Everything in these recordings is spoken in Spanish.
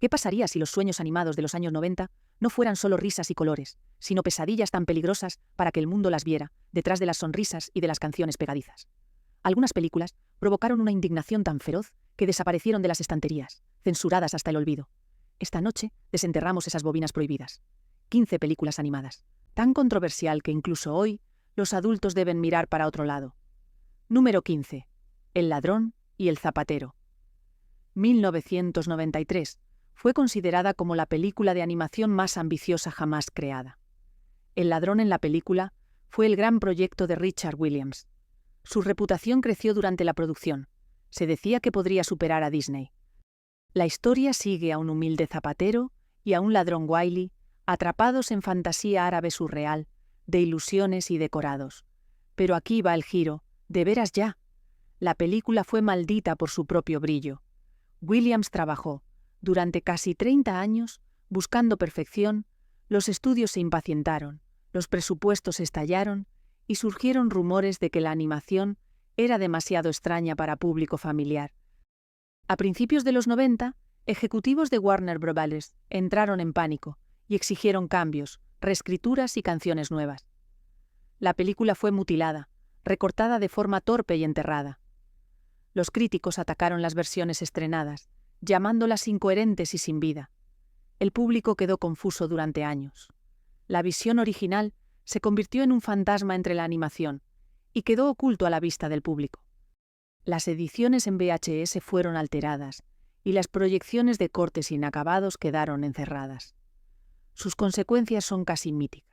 ¿Qué pasaría si los sueños animados de los años 90 no fueran solo risas y colores, sino pesadillas tan peligrosas para que el mundo las viera, detrás de las sonrisas y de las canciones pegadizas? Algunas películas provocaron una indignación tan feroz que desaparecieron de las estanterías, censuradas hasta el olvido. Esta noche desenterramos esas bobinas prohibidas. 15 películas animadas, tan controversial que incluso hoy los adultos deben mirar para otro lado. Número 15. El ladrón y el zapatero. 1993 fue considerada como la película de animación más ambiciosa jamás creada. El ladrón en la película fue el gran proyecto de Richard Williams. Su reputación creció durante la producción. Se decía que podría superar a Disney. La historia sigue a un humilde zapatero y a un ladrón Wiley, atrapados en fantasía árabe surreal, de ilusiones y decorados. Pero aquí va el giro, de veras ya. La película fue maldita por su propio brillo. Williams trabajó, durante casi 30 años, buscando perfección. Los estudios se impacientaron, los presupuestos estallaron y surgieron rumores de que la animación era demasiado extraña para público familiar. A principios de los 90, ejecutivos de Warner Bros. Entraron en pánico y exigieron cambios, reescrituras y canciones nuevas. La película fue mutilada, recortada de forma torpe y enterrada. Los críticos atacaron las versiones estrenadas, llamándolas incoherentes y sin vida. El público quedó confuso durante años. La visión original se convirtió en un fantasma entre la animación y quedó oculto a la vista del público. Las ediciones en VHS fueron alteradas y las proyecciones de cortes inacabados quedaron encerradas. Sus consecuencias son casi míticas.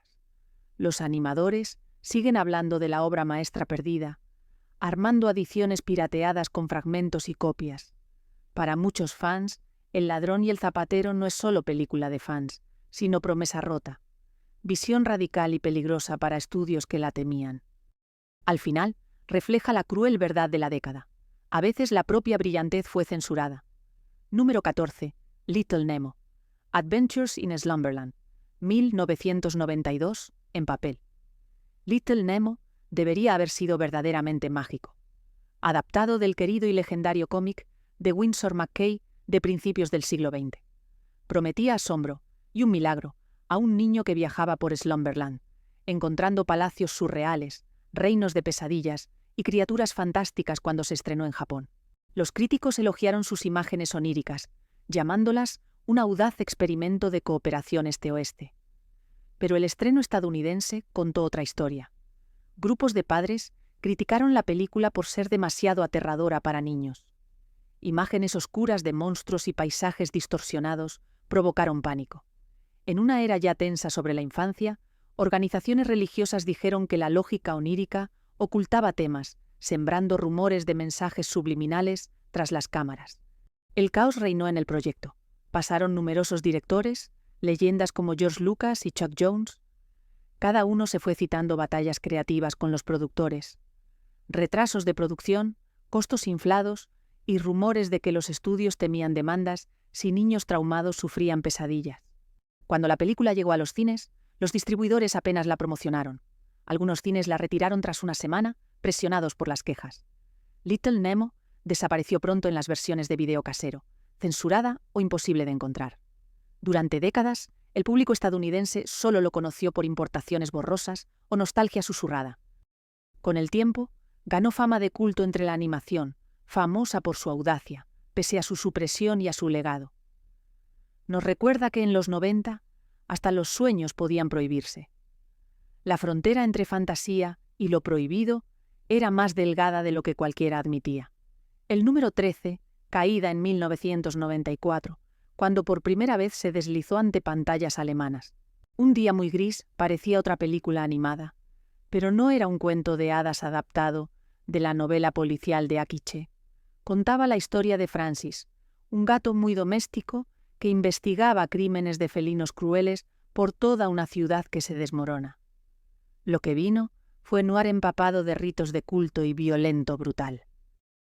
Los animadores siguen hablando de la obra maestra perdida, armando adiciones pirateadas con fragmentos y copias. Para muchos fans, El ladrón y el zapatero no es solo película de fans, sino promesa rota, visión radical y peligrosa para estudios que la temían. Al final, refleja la cruel verdad de la década. A veces la propia brillantez fue censurada. Número 14. Little Nemo. Adventures in Slumberland. 1992, en papel. Little Nemo debería haber sido verdaderamente mágico. Adaptado del querido y legendario cómic de Winsor McCay de principios del siglo XX. Prometía asombro y un milagro a un niño que viajaba por Slumberland, encontrando palacios surreales, reinos de pesadillas y criaturas fantásticas cuando se estrenó en Japón. Los críticos elogiaron sus imágenes oníricas, llamándolas un audaz experimento de cooperación este-oeste. Pero el estreno estadounidense contó otra historia. Grupos de padres criticaron la película por ser demasiado aterradora para niños. Imágenes oscuras de monstruos y paisajes distorsionados provocaron pánico. En una era ya tensa sobre la infancia, organizaciones religiosas dijeron que la lógica onírica ocultaba temas, sembrando rumores de mensajes subliminales tras las cámaras. El caos reinó en el proyecto. Pasaron numerosos directores, leyendas como George Lucas y Chuck Jones. Cada uno se fue citando batallas creativas con los productores. Retrasos de producción, costos inflados y rumores de que los estudios temían demandas si niños traumados sufrían pesadillas. Cuando la película llegó a los cines, los distribuidores apenas la promocionaron. Algunos cines la retiraron tras una semana, presionados por las quejas. Little Nemo desapareció pronto en las versiones de video casero, censurada o imposible de encontrar. Durante décadas, el público estadounidense solo lo conoció por importaciones borrosas o nostalgia susurrada. Con el tiempo, ganó fama de culto entre la animación, famosa por su audacia, pese a su supresión y a su legado. Nos recuerda que en los 90, hasta los sueños podían prohibirse. La frontera entre fantasía y lo prohibido era más delgada de lo que cualquiera admitía. El número 13, caída en 1994, cuando por primera vez se deslizó ante pantallas alemanas. Un día muy gris parecía otra película animada, pero no era un cuento de hadas adaptado de la novela policial de Akiche. Contaba la historia de Francis, un gato muy doméstico que investigaba crímenes de felinos crueles por toda una ciudad que se desmorona. Lo que vino fue noir empapado de ritos de culto y violento brutal.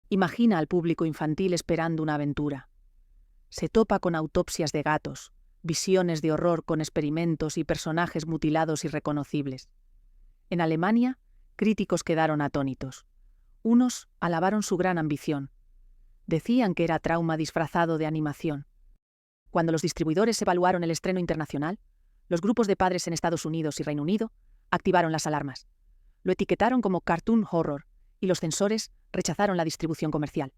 Imagina al público infantil esperando una aventura. Se topa con autopsias de gatos, visiones de horror con experimentos y personajes mutilados irreconocibles. En Alemania, críticos quedaron atónitos. Unos alabaron su gran ambición. Decían que era trauma disfrazado de animación. Cuando los distribuidores evaluaron el estreno internacional, los grupos de padres en Estados Unidos y Reino Unido activaron las alarmas. Lo etiquetaron como cartoon horror y los censores rechazaron la distribución comercial.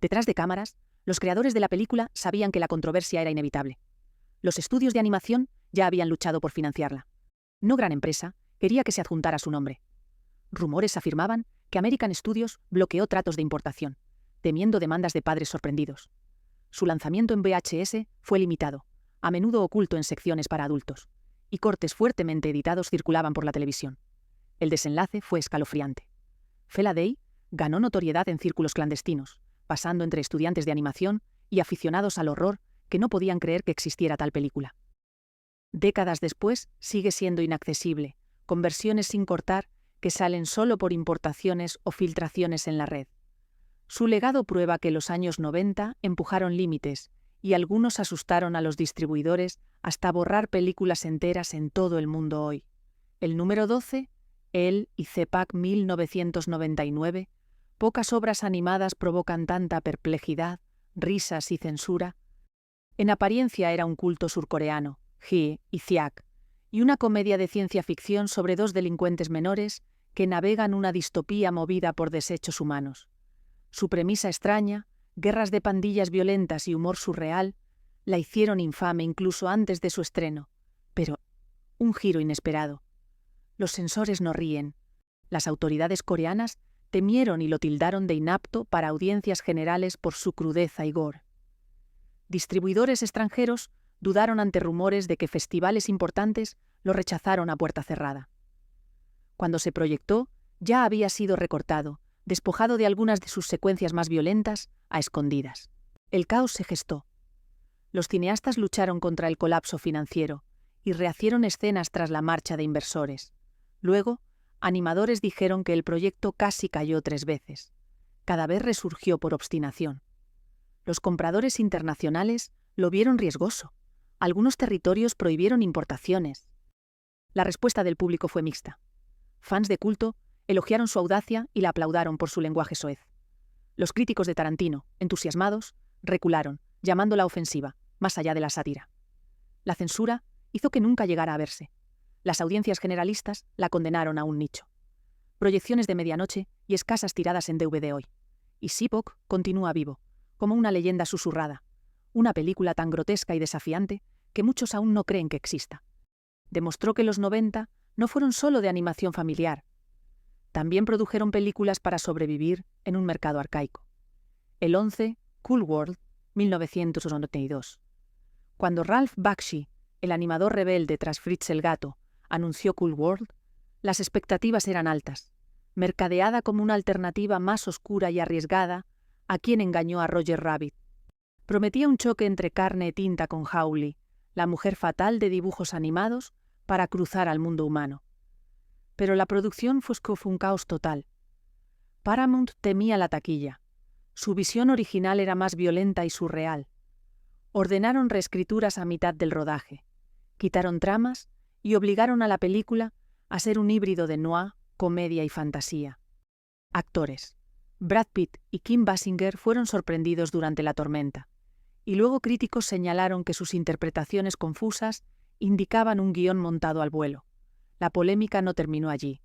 Detrás de cámaras, los creadores de la película sabían que la controversia era inevitable. Los estudios de animación ya habían luchado por financiarla. No gran empresa quería que se adjuntara su nombre. Rumores afirmaban que American Studios bloqueó tratos de importación, temiendo demandas de padres sorprendidos. Su lanzamiento en VHS fue limitado, a menudo oculto en secciones para adultos, y cortes fuertemente editados circulaban por la televisión. El desenlace fue escalofriante. Feladay ganó notoriedad en círculos clandestinos, pasando entre estudiantes de animación y aficionados al horror que no podían creer que existiera tal película. Décadas después, sigue siendo inaccesible, con versiones sin cortar que salen solo por importaciones o filtraciones en la red. Su legado prueba que los años 90 empujaron límites y algunos asustaron a los distribuidores hasta borrar películas enteras en todo el mundo hoy. El número 12, El y CPAC 1999, pocas obras animadas provocan tanta perplejidad, risas y censura. En apariencia era un culto surcoreano, Hee y Siak, y una comedia de ciencia ficción sobre dos delincuentes menores que navegan una distopía movida por desechos humanos. Su premisa extraña, guerras de pandillas violentas y humor surreal, la hicieron infame incluso antes de su estreno. Pero, un giro inesperado. Los censores no ríen. Las autoridades coreanas temieron y lo tildaron de inapto para audiencias generales por su crudeza y gore. Distribuidores extranjeros dudaron ante rumores de que festivales importantes lo rechazaron a puerta cerrada. Cuando se proyectó, ya había sido recortado, despojado de algunas de sus secuencias más violentas, a escondidas. El caos se gestó. Los cineastas lucharon contra el colapso financiero y rehacieron escenas tras la marcha de inversores. Luego, animadores dijeron que el proyecto casi cayó 3 veces. Cada vez resurgió por obstinación. Los compradores internacionales lo vieron riesgoso. Algunos territorios prohibieron importaciones. La respuesta del público fue mixta. Fans de culto elogiaron su audacia y la aplaudaron por su lenguaje soez. Los críticos de Tarantino, entusiasmados, recularon, llamándola ofensiva, más allá de la sátira. La censura hizo que nunca llegara a verse. Las audiencias generalistas la condenaron a un nicho. Proyecciones de medianoche y escasas tiradas en DVD hoy. Y Sipok continúa vivo, como una leyenda susurrada, una película tan grotesca y desafiante que muchos aún no creen que exista. Demostró que los 90 no fueron solo de animación familiar. También produjeron películas para sobrevivir en un mercado arcaico. El 11, Cool World, 1992. Cuando Ralph Bakshi, el animador rebelde tras Fritz el gato, anunció Cool World, las expectativas eran altas, mercadeada como una alternativa más oscura y arriesgada a quien engañó a Roger Rabbit. Prometía un choque entre carne y tinta con Hawley, la mujer fatal de dibujos animados, para cruzar al mundo humano. Pero la producción fue un caos total. Paramount temía la taquilla. Su visión original era más violenta y surreal. Ordenaron reescrituras a mitad del rodaje, quitaron tramas y obligaron a la película a ser un híbrido de noir, comedia y fantasía. Actores. Brad Pitt y Kim Basinger fueron sorprendidos durante la tormenta, y luego críticos señalaron que sus interpretaciones confusas indicaban un guión montado al vuelo. La polémica no terminó allí.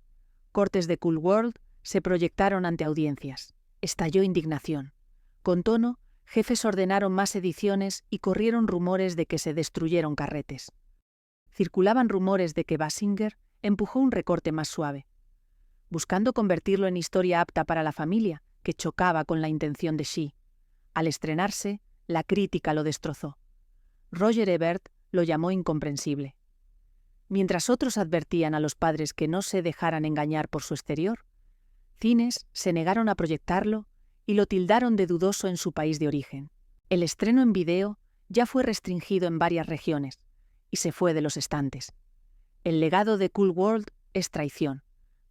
Cortes de Cool World se proyectaron ante audiencias. Estalló indignación. Con tono, jefes ordenaron más ediciones y corrieron rumores de que se destruyeron carretes. Circulaban rumores de que Basinger empujó un recorte más suave, buscando convertirlo en historia apta para la familia, que chocaba con la intención de Shee. Al estrenarse, la crítica lo destrozó. Roger Ebert lo llamó incomprensible. Mientras otros advertían a los padres que no se dejaran engañar por su exterior, cines se negaron a proyectarlo y lo tildaron de dudoso en su país de origen. El estreno en video ya fue restringido en varias regiones y se fue de los estantes. El legado de Cool World es traición,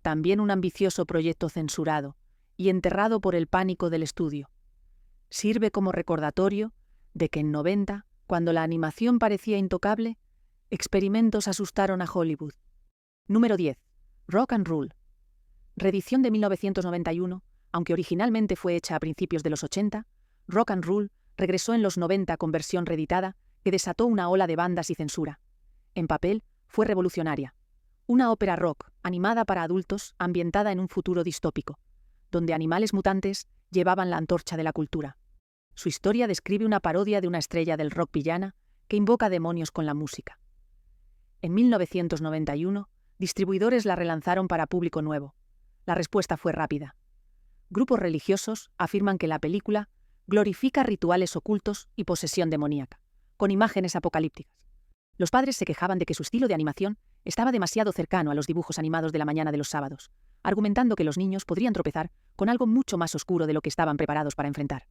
también un ambicioso proyecto censurado y enterrado por el pánico del estudio. Sirve como recordatorio de que en 90, cuando la animación parecía intocable, experimentos asustaron a Hollywood. Número 10. Rock and Roll. Reedición de 1991, aunque originalmente fue hecha a principios de los 80, Rock and Roll regresó en los 90 con versión reeditada que desató una ola de bandas y censura. En papel, fue revolucionaria. Una ópera rock, animada para adultos, ambientada en un futuro distópico, donde animales mutantes llevaban la antorcha de la cultura. Su historia describe una parodia de una estrella del rock villana que invoca demonios con la música. En 1991, distribuidores la relanzaron para público nuevo. La respuesta fue rápida. Grupos religiosos afirman que la película glorifica rituales ocultos y posesión demoníaca, con imágenes apocalípticas. Los padres se quejaban de que su estilo de animación estaba demasiado cercano a los dibujos animados de la mañana de los sábados, argumentando que los niños podrían tropezar con algo mucho más oscuro de lo que estaban preparados para enfrentar.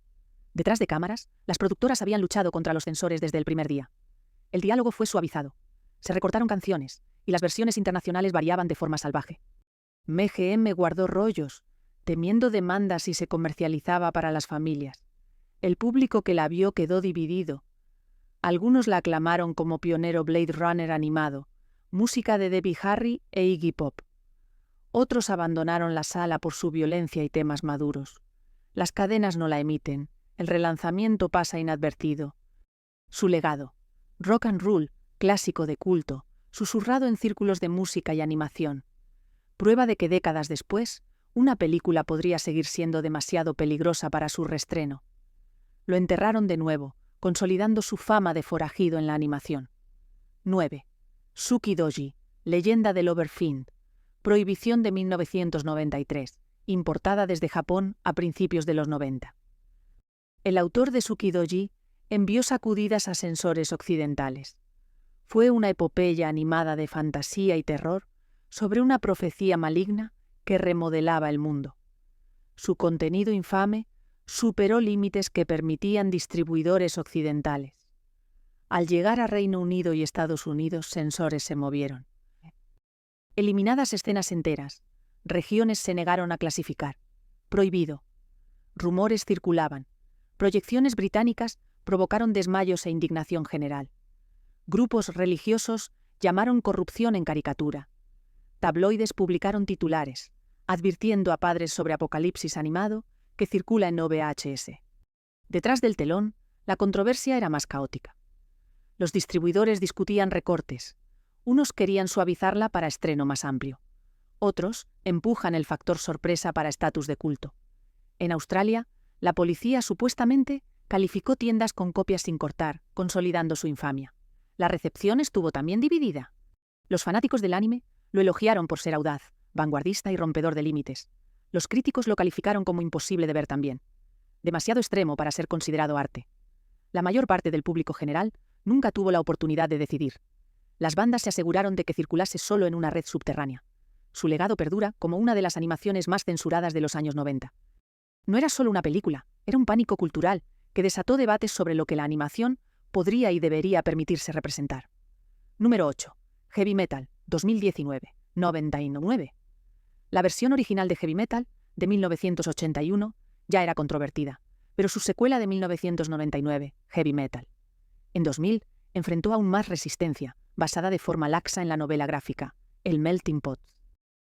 Detrás de cámaras, las productoras habían luchado contra los censores desde el primer día. El diálogo fue suavizado. Se recortaron canciones, y las versiones internacionales variaban de forma salvaje. MGM guardó rollos, temiendo demandas si se comercializaba para las familias. El público que la vio quedó dividido. Algunos la aclamaron como pionero Blade Runner animado, música de Debbie Harry e Iggy Pop. Otros abandonaron la sala por su violencia y temas maduros. Las cadenas no la emiten, el relanzamiento pasa inadvertido. Su legado, rock and roll, clásico de culto, susurrado en círculos de música y animación. Prueba de que décadas después, una película podría seguir siendo demasiado peligrosa para su reestreno. Lo enterraron de nuevo, consolidando su fama de forajido en la animación. 9. Suki Doji, leyenda del Overfiend. Prohibición de 1993, importada desde Japón a principios de los 90. El autor de Suki Doji envió sacudidas a censores occidentales. Fue una epopeya animada de fantasía y terror sobre una profecía maligna que remodelaba el mundo. Su contenido infame superó límites que permitían distribuidores occidentales. Al llegar a Reino Unido y Estados Unidos, censores se movieron. Eliminadas escenas enteras, regiones se negaron a clasificar. Prohibido. Rumores circulaban. Proyecciones británicas provocaron desmayos e indignación general. Grupos religiosos llamaron corrupción en caricatura. Tabloides publicaron titulares, advirtiendo a padres sobre Apocalipsis animado que circula en VHS. Detrás del telón, la controversia era más caótica. Los distribuidores discutían recortes. Unos querían suavizarla para estreno más amplio. Otros empujan el factor sorpresa para estatus de culto. En Australia, la policía supuestamente calificó tiendas con copias sin cortar, consolidando su infamia. La recepción estuvo también dividida. Los fanáticos del anime lo elogiaron por ser audaz, vanguardista y rompedor de límites. Los críticos lo calificaron como imposible de ver también. Demasiado extremo para ser considerado arte. La mayor parte del público general nunca tuvo la oportunidad de decidir. Las bandas se aseguraron de que circulase solo en una red subterránea. Su legado perdura como una de las animaciones más censuradas de los años 90. No era solo una película, era un pánico cultural que desató debates sobre lo que la animación podría y debería permitirse representar. Número 8. Heavy Metal, 2019, 99. La versión original de Heavy Metal, de 1981, ya era controvertida, pero su secuela de 1999, Heavy Metal, en 2000, enfrentó aún más resistencia, basada de forma laxa en la novela gráfica, El Melting Pot.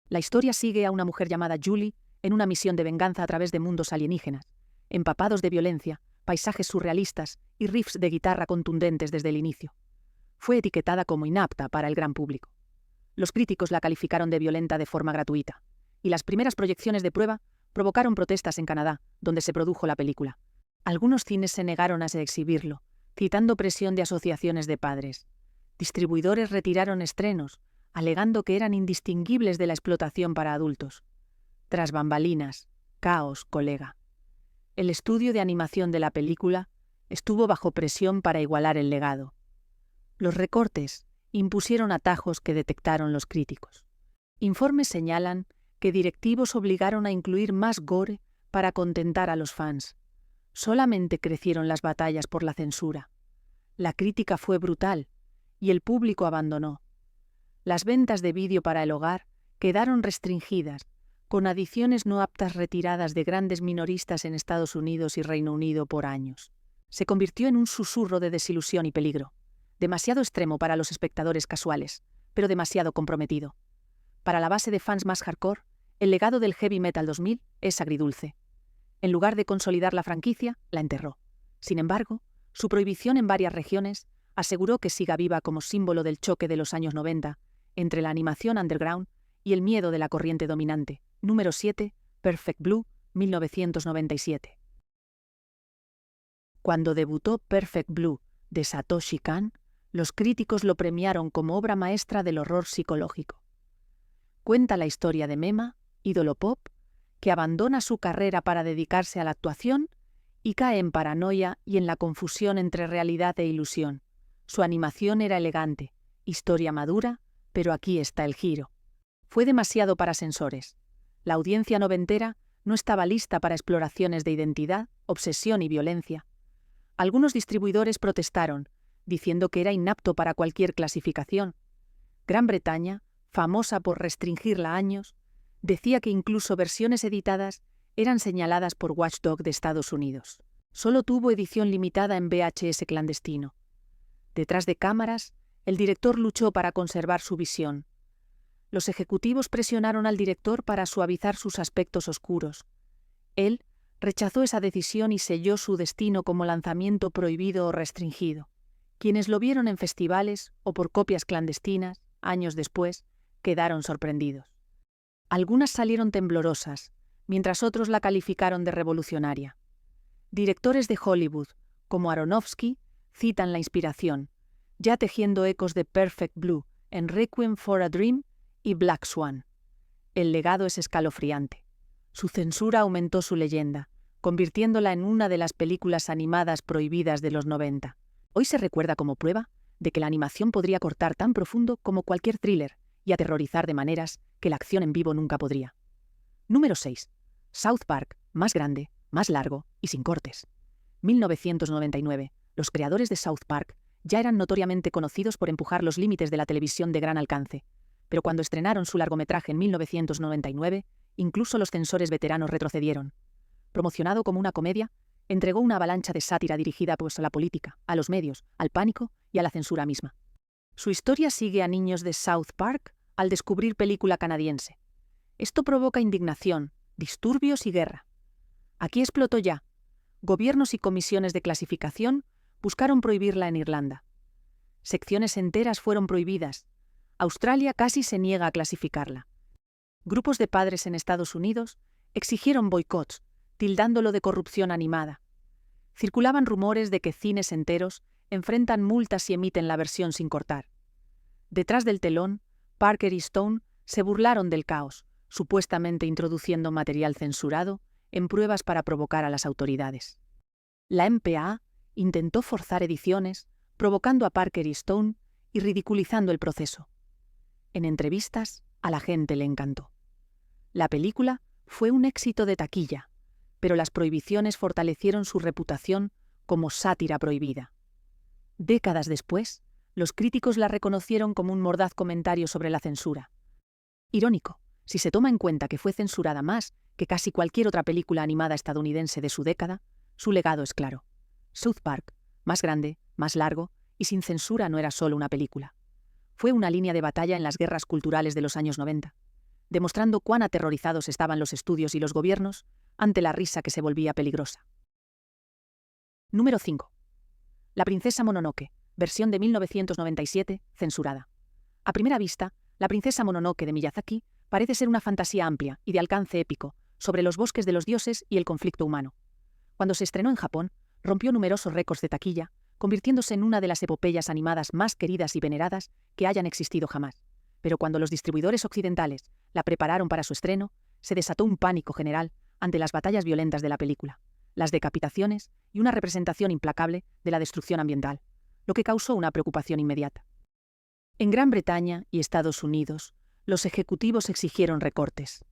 La historia sigue a una mujer llamada Julie en una misión de venganza a través de mundos alienígenas, empapados de violencia, paisajes surrealistas y riffs de guitarra contundentes desde el inicio. Fue etiquetada como inapta para el gran público. Los críticos la calificaron de violenta de forma gratuita, y las primeras proyecciones de prueba provocaron protestas en Canadá, donde se produjo la película. Algunos cines se negaron a exhibirlo, citando presión de asociaciones de padres. Distribuidores retiraron estrenos, alegando que eran indistinguibles de la explotación para adultos. Tras bambalinas, caos, colega. El estudio de animación de la película estuvo bajo presión para igualar el legado. Los recortes impusieron atajos que detectaron los críticos. Informes señalan que directivos obligaron a incluir más gore para contentar a los fans. Solamente crecieron las batallas por la censura. La crítica fue brutal y el público abandonó. Las ventas de vídeo para el hogar quedaron restringidas, con adiciones no aptas retiradas de grandes minoristas en Estados Unidos y Reino Unido por años. Se convirtió en un susurro de desilusión y peligro. Demasiado extremo para los espectadores casuales, pero demasiado comprometido. Para la base de fans más hardcore, el legado del Heavy Metal 2000 es agridulce. En lugar de consolidar la franquicia, la enterró. Sin embargo, su prohibición en varias regiones aseguró que siga viva como símbolo del choque de los años 90 entre la animación underground y el miedo de la corriente dominante. Número 7, Perfect Blue, 1997. Cuando debutó Perfect Blue, de Satoshi Kon, los críticos lo premiaron como obra maestra del horror psicológico. Cuenta la historia de Mema, ídolo pop, que abandona su carrera para dedicarse a la actuación y cae en paranoia y en la confusión entre realidad e ilusión. Su animación era elegante, historia madura, pero aquí está el giro. Fue demasiado para sensores. La audiencia noventera no estaba lista para exploraciones de identidad, obsesión y violencia. Algunos distribuidores protestaron, diciendo que era inapto para cualquier clasificación. Gran Bretaña, famosa por restringirla años, decía que incluso versiones editadas eran señaladas por Watchdog de Estados Unidos. Solo tuvo edición limitada en VHS clandestino. Detrás de cámaras, el director luchó para conservar su visión. Los ejecutivos presionaron al director para suavizar sus aspectos oscuros. Él rechazó esa decisión y selló su destino como lanzamiento prohibido o restringido. Quienes lo vieron en festivales o por copias clandestinas, años después, quedaron sorprendidos. Algunas salieron temblorosas, mientras otros la calificaron de revolucionaria. Directores de Hollywood, como Aronofsky, citan la inspiración, ya tejiendo ecos de Perfect Blue en Requiem for a Dream y Black Swan. El legado es escalofriante. Su censura aumentó su leyenda, convirtiéndola en una de las películas animadas prohibidas de los 90. Hoy se recuerda como prueba de que la animación podría cortar tan profundo como cualquier thriller y aterrorizar de maneras que la acción en vivo nunca podría. Número 6. South Park, más grande, más largo y sin cortes. 1999. Los creadores de South Park ya eran notoriamente conocidos por empujar los límites de la televisión de gran alcance, pero cuando estrenaron su largometraje en 1999, incluso los censores veteranos retrocedieron. Promocionado como una comedia, entregó una avalancha de sátira dirigida a la política, a los medios, al pánico y a la censura misma. Su historia sigue a niños de South Park al descubrir película canadiense. Esto provoca indignación, disturbios y guerra. Aquí explotó ya. Gobiernos y comisiones de clasificación buscaron prohibirla en Irlanda. Secciones enteras fueron prohibidas. Australia casi se niega a clasificarla. Grupos de padres en Estados Unidos exigieron boicots, tildándolo de corrupción animada. Circulaban rumores de que cines enteros enfrentan multas y emiten la versión sin cortar. Detrás del telón, Parker y Stone se burlaron del caos, supuestamente introduciendo material censurado en pruebas para provocar a las autoridades. La MPAA intentó forzar ediciones, provocando a Parker y Stone y ridiculizando el proceso. En entrevistas, a la gente le encantó. La película fue un éxito de taquilla, pero las prohibiciones fortalecieron su reputación como sátira prohibida. Décadas después, los críticos la reconocieron como un mordaz comentario sobre la censura. Irónico, si se toma en cuenta que fue censurada más que casi cualquier otra película animada estadounidense de su década, su legado es claro. South Park, más grande, más largo y sin censura, no era solo una película. Fue una línea de batalla en las guerras culturales de los años 90, demostrando cuán aterrorizados estaban los estudios y los gobiernos ante la risa que se volvía peligrosa. Número 5. La princesa Mononoke, versión de 1997, censurada. A primera vista, La princesa Mononoke de Miyazaki parece ser una fantasía amplia y de alcance épico sobre los bosques de los dioses y el conflicto humano. Cuando se estrenó en Japón, rompió numerosos récords de taquilla, convirtiéndose en una de las epopeyas animadas más queridas y veneradas que hayan existido jamás. Pero cuando los distribuidores occidentales la prepararon para su estreno, se desató un pánico general ante las batallas violentas de la película, las decapitaciones y una representación implacable de la destrucción ambiental, lo que causó una preocupación inmediata. En Gran Bretaña y Estados Unidos, los ejecutivos exigieron recortes.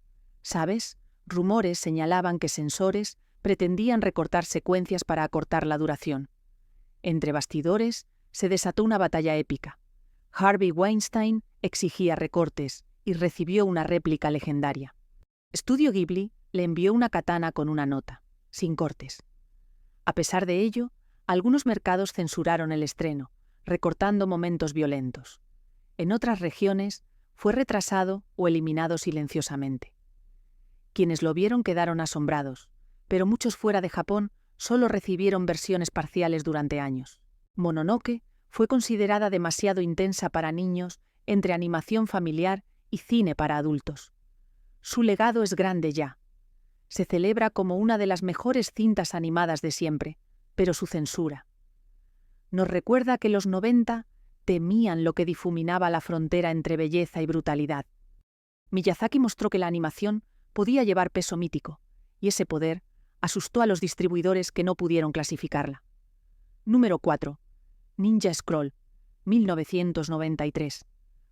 ¿Sabes? Rumores señalaban que censores pretendían recortar secuencias para acortar la duración. Entre bastidores, se desató una batalla épica. Harvey Weinstein exigía recortes y recibió una réplica legendaria. Studio Ghibli le envió una katana con una nota, sin cortes. A pesar de ello, algunos mercados censuraron el estreno, recortando momentos violentos. En otras regiones, fue retrasado o eliminado silenciosamente. Quienes lo vieron quedaron asombrados, pero muchos fuera de Japón solo recibieron versiones parciales durante años. Mononoke fue considerada demasiado intensa para niños entre animación familiar y cine para adultos. Su legado es grande ya. Se celebra como una de las mejores cintas animadas de siempre, pero su censura nos recuerda que los 90 temían lo que difuminaba la frontera entre belleza y brutalidad. Miyazaki mostró que la animación podía llevar peso mítico, y ese poder asustó a los distribuidores que no pudieron clasificarla. Número 4. Ninja Scroll, 1993.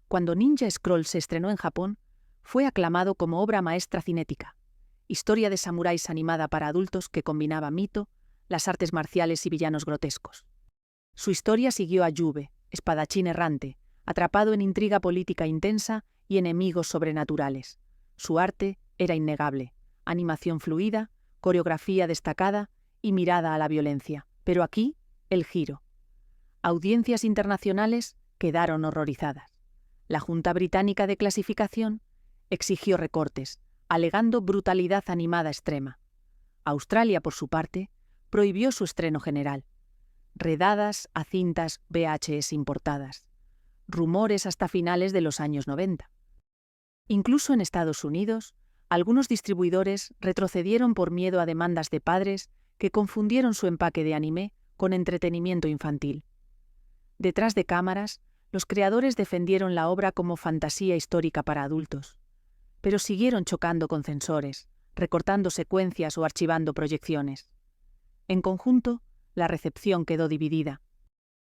Cuando Ninja Scroll se estrenó en Japón, fue aclamado como obra maestra cinética, historia de samuráis animada para adultos que combinaba mito, las artes marciales y villanos grotescos. Su historia siguió a Yube, espadachín errante, atrapado en intriga política intensa y enemigos sobrenaturales. Su arte era innegable, animación fluida, coreografía destacada y mirada a la violencia. Pero aquí, el giro. Audiencias internacionales quedaron horrorizadas. La Junta Británica de Clasificación exigió recortes, alegando brutalidad animada extrema. Australia, por su parte, prohibió su estreno general. Redadas a cintas VHS importadas. Rumores hasta finales de los años 90. Incluso en Estados Unidos, algunos distribuidores retrocedieron por miedo a demandas de padres que confundieron su empaque de anime con entretenimiento infantil. Detrás de cámaras, los creadores defendieron la obra como fantasía histórica para adultos, pero siguieron chocando con censores, recortando secuencias o archivando proyecciones. En conjunto, la recepción quedó dividida.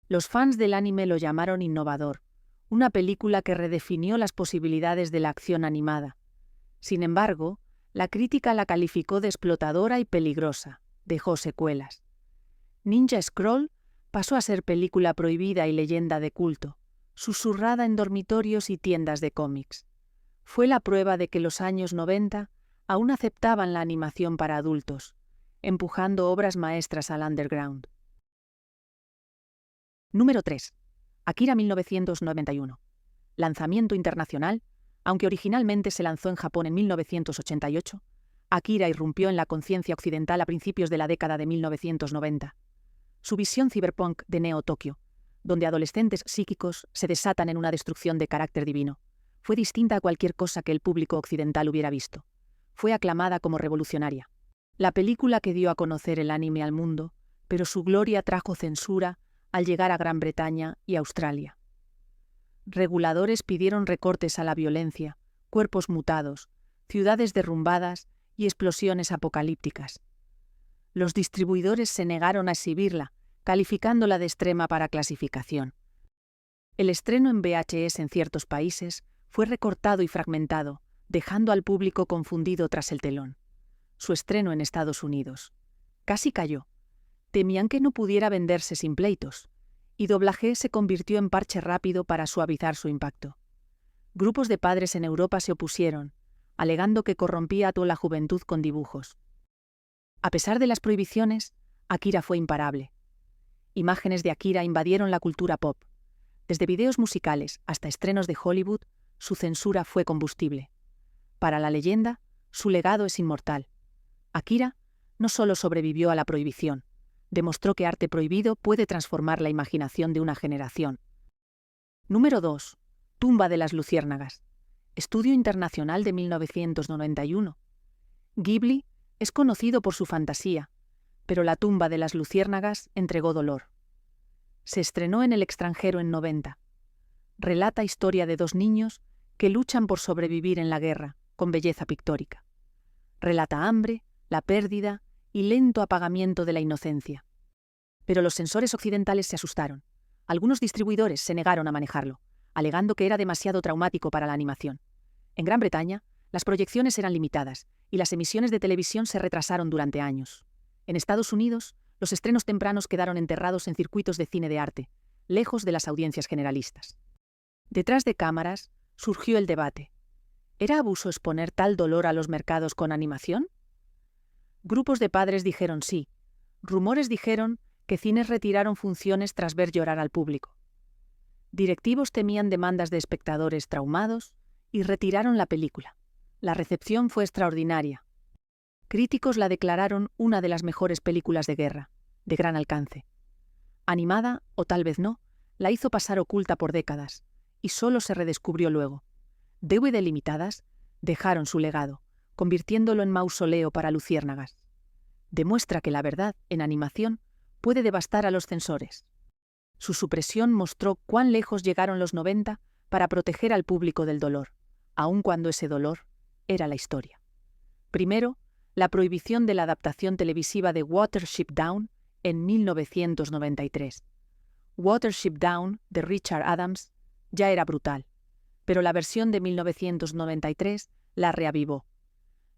Los fans del anime lo llamaron innovador, una película que redefinió las posibilidades de la acción animada. Sin embargo, la crítica la calificó de explotadora y peligrosa, dejó secuelas. Ninja Scroll pasó a ser película prohibida y leyenda de culto, susurrada en dormitorios y tiendas de cómics. Fue la prueba de que los años 90 aún aceptaban la animación para adultos, empujando obras maestras al underground. Número 3. Akira 1991. Lanzamiento internacional. Aunque originalmente se lanzó en Japón en 1988, Akira irrumpió en la conciencia occidental a principios de la década de 1990. Su visión cyberpunk de Neo Tokio, donde adolescentes psíquicos se desatan en una destrucción de carácter divino, fue distinta a cualquier cosa que el público occidental hubiera visto. Fue aclamada como revolucionaria. La película que dio a conocer el anime al mundo, pero su gloria trajo censura al llegar a Gran Bretaña y Australia. Reguladores pidieron recortes a la violencia, cuerpos mutados, ciudades derrumbadas y explosiones apocalípticas. Los distribuidores se negaron a exhibirla, calificándola de extrema para clasificación. El estreno en VHS en ciertos países fue recortado y fragmentado, dejando al público confundido tras el telón. Su estreno en Estados Unidos casi cayó. Temían que no pudiera venderse sin pleitos, y doblaje se convirtió en parche rápido para suavizar su impacto. Grupos de padres en Europa se opusieron, alegando que corrompía a toda la juventud con dibujos. A pesar de las prohibiciones, Akira fue imparable. Imágenes de Akira invadieron la cultura pop. Desde videos musicales hasta estrenos de Hollywood, su censura fue combustible. Para la leyenda, su legado es inmortal. Akira no solo sobrevivió a la prohibición, demostró que arte prohibido puede transformar la imaginación de una generación. Número 2. Tumba de las luciérnagas. Estudio internacional de 1991. Ghibli es conocido por su fantasía, pero La tumba de las luciérnagas entregó dolor. Se estrenó en el extranjero en 90. Relata historia de dos niños que luchan por sobrevivir en la guerra, con belleza pictórica. Relata hambre, la pérdida y lento apagamiento de la inocencia. Pero los censores occidentales se asustaron. Algunos distribuidores se negaron a manejarlo, alegando que era demasiado traumático para la animación. En Gran Bretaña, las proyecciones eran limitadas y las emisiones de televisión se retrasaron durante años. En Estados Unidos, los estrenos tempranos quedaron enterrados en circuitos de cine de arte, lejos de las audiencias generalistas. Detrás de cámaras, surgió el debate. ¿Era abuso exponer tal dolor a los mercados con animación? Grupos de padres dijeron sí. Rumores dijeron que cines retiraron funciones tras ver llorar al público. Directivos temían demandas de espectadores traumados y retiraron la película. La recepción fue extraordinaria. Críticos la declararon una de las mejores películas de guerra, de gran alcance. Animada, o tal vez no, la hizo pasar oculta por décadas, y solo se redescubrió luego. DVD limitadas dejaron su legado, convirtiéndolo en mausoleo para luciérnagas. Demuestra que la verdad, en animación, puede devastar a los censores. Su supresión mostró cuán lejos llegaron los 90 para proteger al público del dolor, aun cuando ese dolor era la historia. Primero, la prohibición de la adaptación televisiva de Watership Down en 1993. Watership Down, de Richard Adams, ya era brutal, pero la versión de 1993 la reavivó.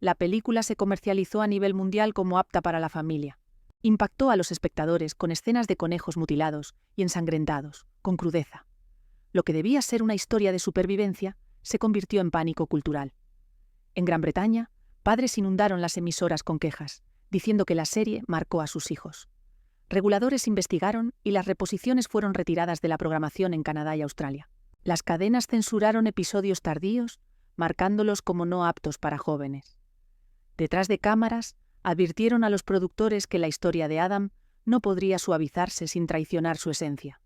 La película se comercializó a nivel mundial como apta para la familia. Impactó a los espectadores con escenas de conejos mutilados y ensangrentados, con crudeza. Lo que debía ser una historia de supervivencia se convirtió en pánico cultural. En Gran Bretaña, padres inundaron las emisoras con quejas, diciendo que la serie marcó a sus hijos. Reguladores investigaron y las reposiciones fueron retiradas de la programación en Canadá y Australia. Las cadenas censuraron episodios tardíos, marcándolos como no aptos para jóvenes. Detrás de cámaras, advirtieron a los productores que la historia de Adam no podría suavizarse sin traicionar su esencia.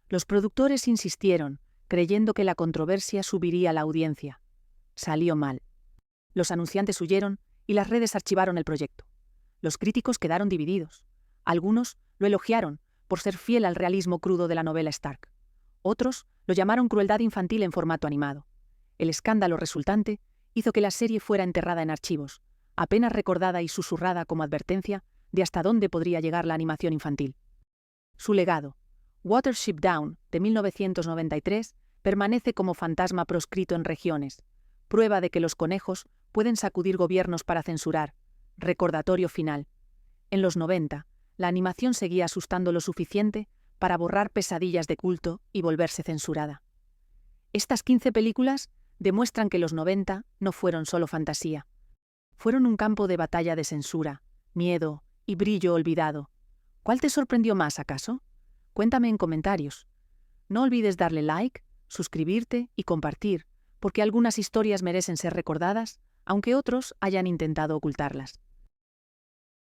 Los productores insistieron, creyendo que la controversia subiría la audiencia. Salió mal. Los anunciantes huyeron y las redes archivaron el proyecto. Los críticos quedaron divididos. Algunos lo elogiaron por ser fiel al realismo crudo de la novela Stark. Otros lo llamaron crueldad infantil en formato animado. El escándalo resultante hizo que la serie fuera enterrada en archivos, apenas recordada y susurrada como advertencia de hasta dónde podría llegar la animación infantil. Su legado, Watership Down, de 1993, permanece como fantasma proscrito en regiones, prueba de que los conejos pueden sacudir gobiernos para censurar. Recordatorio final. En los 90, la animación seguía asustando lo suficiente para borrar pesadillas de culto y volverse censurada. Estas 15 películas demuestran que los 90 no fueron solo fantasía. Fueron un campo de batalla de censura, miedo y brillo olvidado. ¿Cuál te sorprendió más, acaso? Cuéntame en comentarios. No olvides darle like, suscribirte y compartir, porque algunas historias merecen ser recordadas, aunque otros hayan intentado ocultarlas.